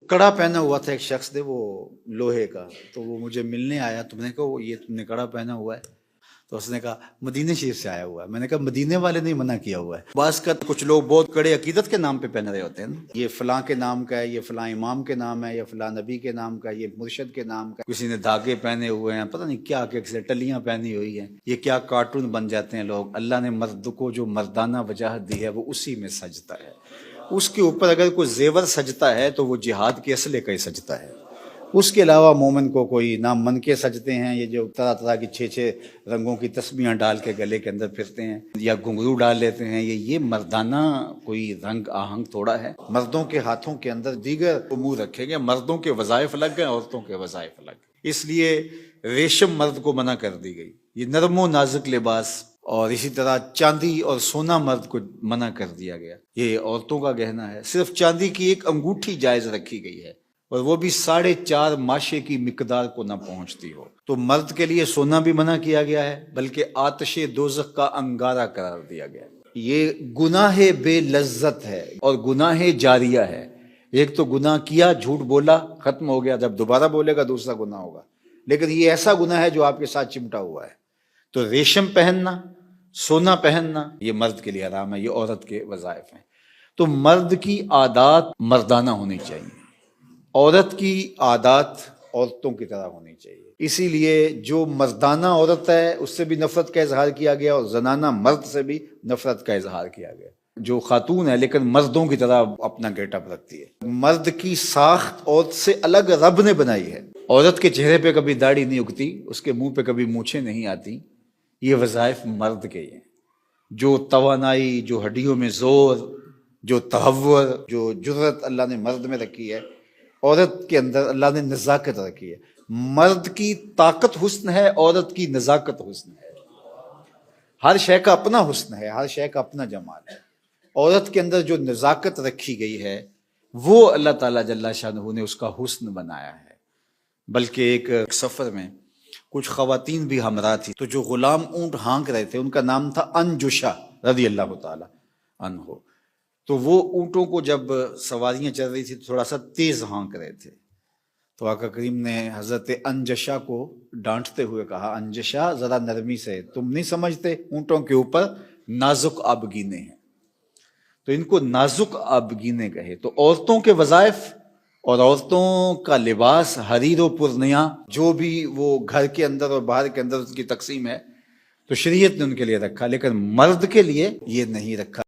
कड़ा पहना हुआ था एक शख्स थे, वो लोहे का। तो वो मुझे मिलने आया, तो मैंने कहा वो ये तुमने कड़ा पहना हुआ है? तो उसने कहा मदीने शरीफ से आया हुआ है। मैंने कहा मदीने वाले ने मना किया हुआ है। बास का कुछ लोग बहुत कड़े अकीदत के नाम पे पहन रहे होते हैं ना, ये फलां के नाम का है, ये फलां इमाम के नाम है, ये फलां नबी के नाम का, ये मुर्शद के नाम का। किसी ने धागे पहने हुए हैं, पता नहीं क्या क्या टलियां पहनी हुई हैं, ये क्या कार्टून बन जाते हैं लोग। अल्लाह ने मर्द को जो मर्दाना वजाहत दी है वो उसी में सजता है। उसके ऊपर अगर कोई जेवर सजता है तो वो जिहाद के असले का ही सजता है। उसके अलावा मोमिन को कोई ना मन के सजते हैं, ये जो तरह तरह की 6 रंगों की तस्बीहां डाल के गले के अंदर फिरते हैं या घुंघरू डाल लेते हैं, ये मर्दाना कोई रंग आहंग थोड़ा है। मर्दों के हाथों के अंदर दीगर उमूर रखे गए, मर्दों के वज़ाइफ अलग हैं, औरतों के वज़ाइफ अलग। इसलिए रेशम मर्द को मना कर दी गई, ये नरमो नाजुक लिबास। और इसी तरह चांदी और सोना मर्द को मना कर दिया गया, ये औरतों का गहना है। सिर्फ चांदी की एक अंगूठी जायज रखी गई है, और वो भी 4.5 माशे की मिकदार को ना पहुंचती हो। तो मर्द के लिए सोना भी मना किया गया है, बल्कि आतिश दोज़ख का अंगारा करार दिया गया है। ये गुनाह बेलज्जत है और गुनाह जारिया है। एक तो गुनाह किया, झूठ बोला, खत्म हो गया, जब दोबारा बोलेगा दूसरा गुनाह होगा। लेकिन ये ऐसा गुनाह है जो आपके साथ चिमटा हुआ है। तो रेशम पहनना, सोना पहनना, ये मर्द के लिए हराम है, ये औरत के वज़ाइफ हैं। तो मर्द की आदात मर्दाना होनी चाहिए, औरत की आदात औरतों की तरह होनी चाहिए। इसीलिए जो मर्दाना औरत है उससे भी नफरत का इजहार किया गया, और जनाना मर्द से भी नफरत का इजहार किया गया। जो खातून है लेकिन मर्दों की तरह अपना गेटअप रखती है। मर्द की साख्त औरत से अलग रब ने बनाई है। औरत के चेहरे पे कभी दाढ़ी नहीं उगती, उसके मुंह पे कभी मूछें नहीं आती, ये वज़ाइफ मर्द के हैं। जो तवानाई, जो हड्डियों में जोर, जो तहव्वुर, जो जुर्रत अल्लाह ने मर्द में रखी है, औरत के अंदर अल्लाह ने नज़ाकत रखी है। मर्द की ताकत हुस्न है, औरत की नज़ाकत हुस्न है। हर शय का अपना हुस्न है, हर शय का अपना जमाल है। औरत के अंदर जो नज़ाकत रखी गई है वो अल्लाह ताला जल्ला शानहू ने उसका हुस्न बनाया है। बल्कि एक सफ़र में कुछ ख़वातीन भी हमरा थी, तो जो गुलाम ऊँट हाँक रहे थे उनका नाम था अंजुशा रज़ी अल्लाह ताला अन्हो। तो वो ऊँटों को जब सवारियां चल रही थी तो थोड़ा सा तेज हाँक रहे थे। तो आका करीम ने हजरत अंजशा को डांटते हुए कहा, अंजशा जरा नरमी से, तुम नहीं समझते ऊँटों के ऊपर नाजुक आबगीने हैं। तो इनको नाजुक आबगीने कहे। तो औरतों के वज़ाइफ और औरतों का लिबास हरीरो पुरनिया, जो भी वो घर के अंदर और बाहर के अंदर उसकी तकसीम है, तो शरीयत ने उनके लिए रखा, लेकिन मर्द के लिए ये नहीं रखा।